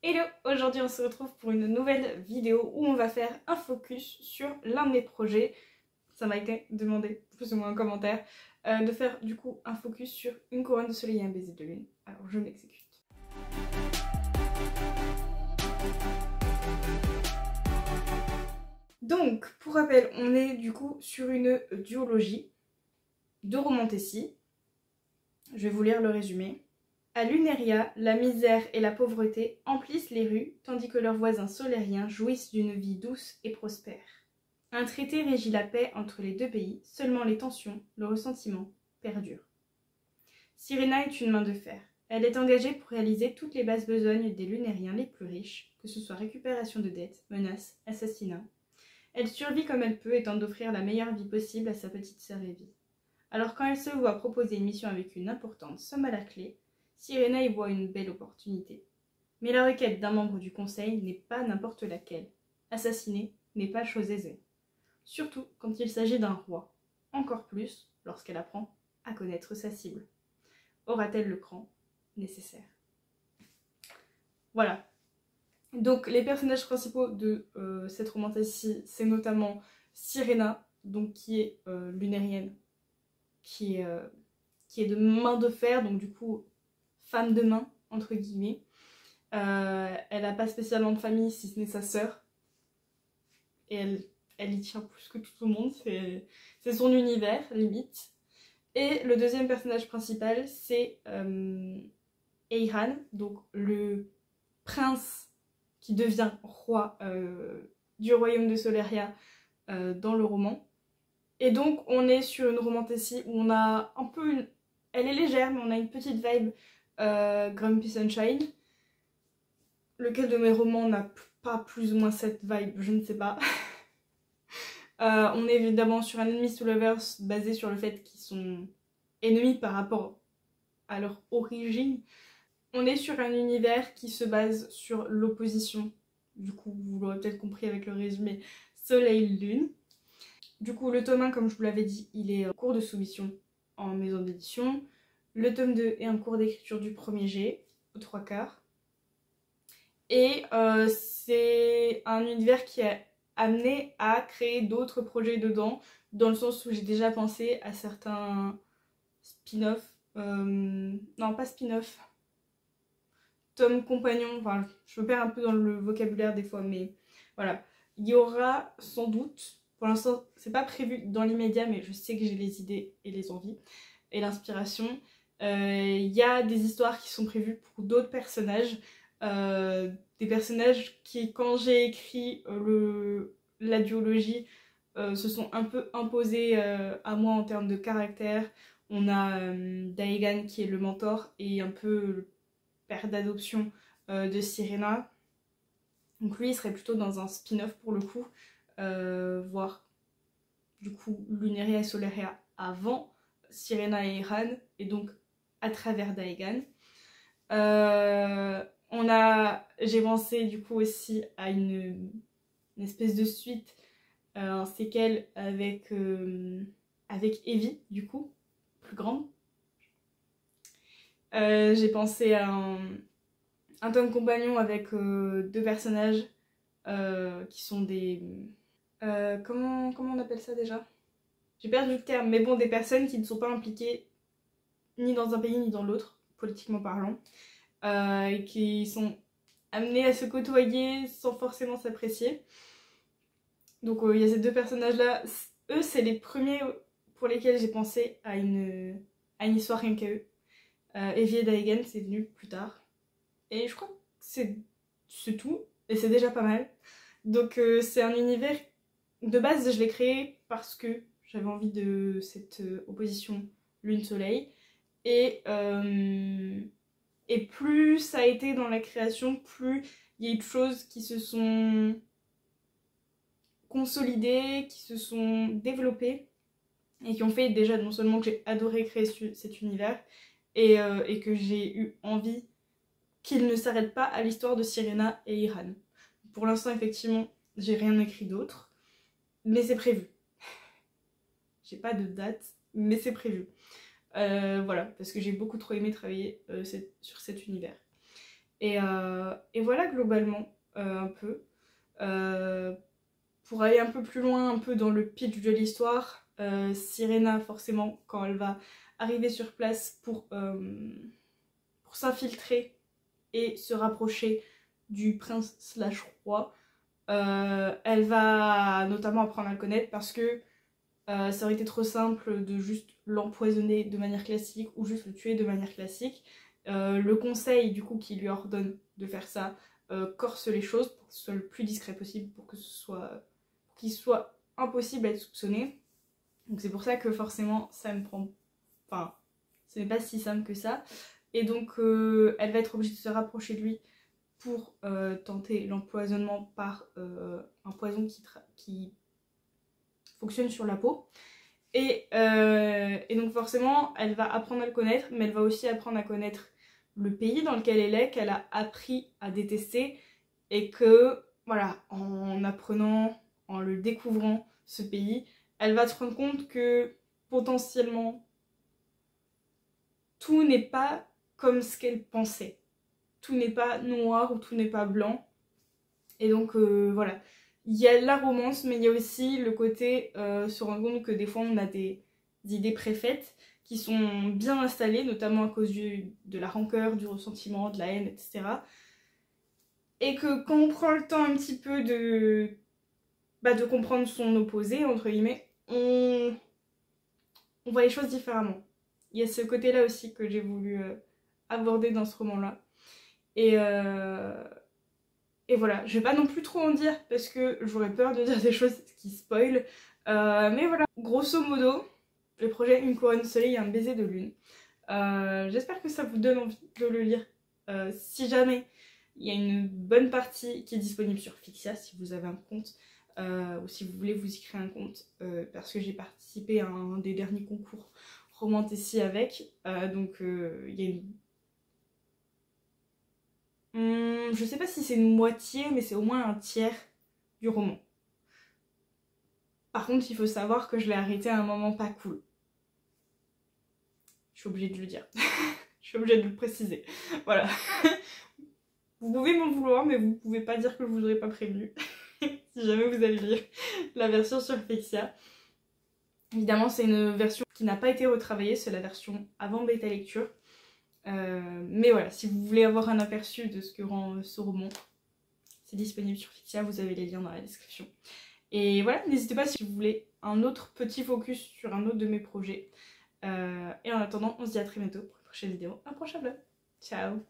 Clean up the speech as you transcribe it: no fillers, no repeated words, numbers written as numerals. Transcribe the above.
Hello, aujourd'hui on se retrouve pour une nouvelle vidéo où on va faire un focus sur l'un de mes projets. Ça m'a été demandé, plus ou moins en commentaire, de faire du coup un focus sur une couronne de soleil et un baiser de lune. Alors je m'exécute. Donc, pour rappel, on est du coup sur une duologie de Romantécie. Je vais vous lire le résumé. À Luneria, la misère et la pauvreté emplissent les rues, tandis que leurs voisins solériens jouissent d'une vie douce et prospère. Un traité régit la paix entre les deux pays, seulement les tensions, le ressentiment, perdurent. Cyrena est une main de fer. Elle est engagée pour réaliser toutes les basses besognes des Lunériens les plus riches, que ce soit récupération de dettes, menaces, assassinats. Elle survit comme elle peut et tente d'offrir la meilleure vie possible à sa petite sœur Evie. Alors quand elle se voit proposer une mission avec une importante somme à la clé, Cyrena y voit une belle opportunité. Mais la requête d'un membre du conseil n'est pas n'importe laquelle. Assassiner n'est pas chose aisée. Surtout quand il s'agit d'un roi. Encore plus lorsqu'elle apprend à connaître sa cible. Aura-t-elle le cran nécessaire? Voilà. Donc les personnages principaux de cette romancie, c'est notamment Cyrena, donc qui est lunérienne, qui est de main de fer, donc du coup femme de main, entre guillemets. Elle n'a pas spécialement de famille si ce n'est sa sœur. Et elle y tient plus que tout le monde, c'est son univers, limite. Et le deuxième personnage principal, c'est Eiran, donc le prince qui devient roi du royaume de Soleria dans le roman. Et donc on est sur une romantécie où on a un peu une... Elle est légère, mais on a une petite vibe Grumpy Sunshine. Lequel de mes romans n'a pas plus ou moins cette vibe, je ne sais pas. On est évidemment sur un enemies to lovers basé sur le fait qu'ils sont ennemis par rapport à leur origine. On est sur un univers qui se base sur l'opposition. Du coup, vous l'aurez peut-être compris avec le résumé, Soleil-Lune. Du coup, le tome 1, comme je vous l'avais dit, il est en cours de soumission en maison d'édition. Le tome 2 est en cours d'écriture du premier jet, aux 3/4. Et c'est un univers qui est amené à créer d'autres projets dedans, dans le sens où j'ai déjà pensé à certains spin-off, non pas spin-off, tomes compagnons, enfin je me perds un peu dans le vocabulaire des fois, mais voilà. Il y aura sans doute, pour l'instant c'est pas prévu dans l'immédiat, mais je sais que j'ai les idées et les envies et l'inspiration. Il y a des histoires qui sont prévues pour d'autres personnages. Des personnages qui, quand j'ai écrit la duologie, se sont un peu imposés à moi en termes de caractère. On a Daegan qui est le mentor et un peu le père d'adoption de Cyrena. Donc lui il serait plutôt dans un spin-off pour le coup, voire du coup Luneria et Soleria avant Cyrena et Eiran, et donc à travers Daegan. J'ai pensé du coup aussi à une espèce de suite, un séquel avec Evie du coup, plus grande. J'ai pensé à un tome compagnon avec deux personnages qui sont des... comment on appelle ça déjà? J'ai perdu le terme, mais bon, des personnes qui ne sont pas impliquées ni dans un pays ni dans l'autre, politiquement parlant. Et qui sont amenés à se côtoyer sans forcément s'apprécier. Donc il y a ces deux personnages là, eux c'est les premiers pour lesquels j'ai pensé à une histoire rien qu'à eux. Evie et Daegan c'est venu plus tard. Et je crois que c'est tout, et c'est déjà pas mal. Donc c'est un univers, de base je l'ai créé parce que j'avais envie de cette opposition lune-soleil. Et plus ça a été dans la création, plus il y a eu de choses qui se sont consolidées, qui se sont développées et qui ont fait déjà non seulement que j'ai adoré créer cet univers et que j'ai eu envie qu'il ne s'arrête pas à l'histoire de Cyrena et Eiran. Pour l'instant, effectivement, j'ai rien écrit d'autre, mais c'est prévu. J'ai pas de date, mais c'est prévu. Voilà, parce que j'ai beaucoup trop aimé travailler sur cet univers. Et voilà globalement un peu. Pour aller un peu plus loin, un peu dans le pitch de l'histoire, Sirena forcément quand elle va arriver sur place pour s'infiltrer et se rapprocher du prince slash roi, elle va notamment apprendre à le connaître parce que ça aurait été trop simple de juste l'empoisonner de manière classique ou juste le tuer de manière classique. Le conseil du coup qui lui ordonne de faire ça corse les choses pour que ce soit le plus discret possible, pour qu'il soit impossible à être soupçonné. Donc c'est pour ça que forcément ça me prend... Enfin, ce n'est pas si simple que ça. Et donc elle va être obligée de se rapprocher de lui pour tenter l'empoisonnement par un poison qui fonctionne sur la peau. Et donc forcément, elle va apprendre à le connaître, mais elle va aussi apprendre à connaître le pays dans lequel elle est, qu'elle a appris à détester, et que, voilà, en apprenant, en le découvrant, ce pays, elle va se rendre compte que, potentiellement, tout n'est pas comme ce qu'elle pensait. Tout n'est pas noir ou tout n'est pas blanc. Et donc, voilà. Il y a la romance, mais il y a aussi le côté se rendre compte que des fois on a des idées préfaites qui sont bien installées, notamment à cause de la rancœur, du ressentiment, de la haine, etc. Et que quand on prend le temps un petit peu de comprendre son opposé, entre guillemets, on voit les choses différemment. Il y a ce côté-là aussi que j'ai voulu aborder dans ce roman-là. Et voilà, je vais pas non plus trop en dire parce que j'aurais peur de dire des choses qui spoilent. Mais voilà, grosso modo, le projet Une couronne de soleil et un baiser de lune. J'espère que ça vous donne envie de le lire. Si jamais il y a une bonne partie qui est disponible sur Fixia, si vous avez un compte, ou si vous voulez vous y créer un compte, parce que j'ai participé à un des derniers concours Romantécie avec, donc il y a une... je sais pas si c'est une moitié, mais c'est au moins un tiers du roman. Par contre, il faut savoir que je l'ai arrêté à un moment pas cool. Je suis obligée de le dire. Je suis obligée de le préciser. Voilà. Vous pouvez m'en vouloir, mais vous pouvez pas dire que je vous aurais pas prévenu. Si jamais vous allez lire la version sur Fixia. Évidemment, c'est une version qui n'a pas été retravaillée, c'est la version avant bêta lecture. Mais voilà, si vous voulez avoir un aperçu de ce que rend ce roman, c'est disponible sur Fixia, vous avez les liens dans la description. Et voilà, n'hésitez pas si vous voulez un autre petit focus sur un autre de mes projets. Et en attendant, on se dit à très bientôt pour une prochaine vidéo, un prochain vlog. Ciao!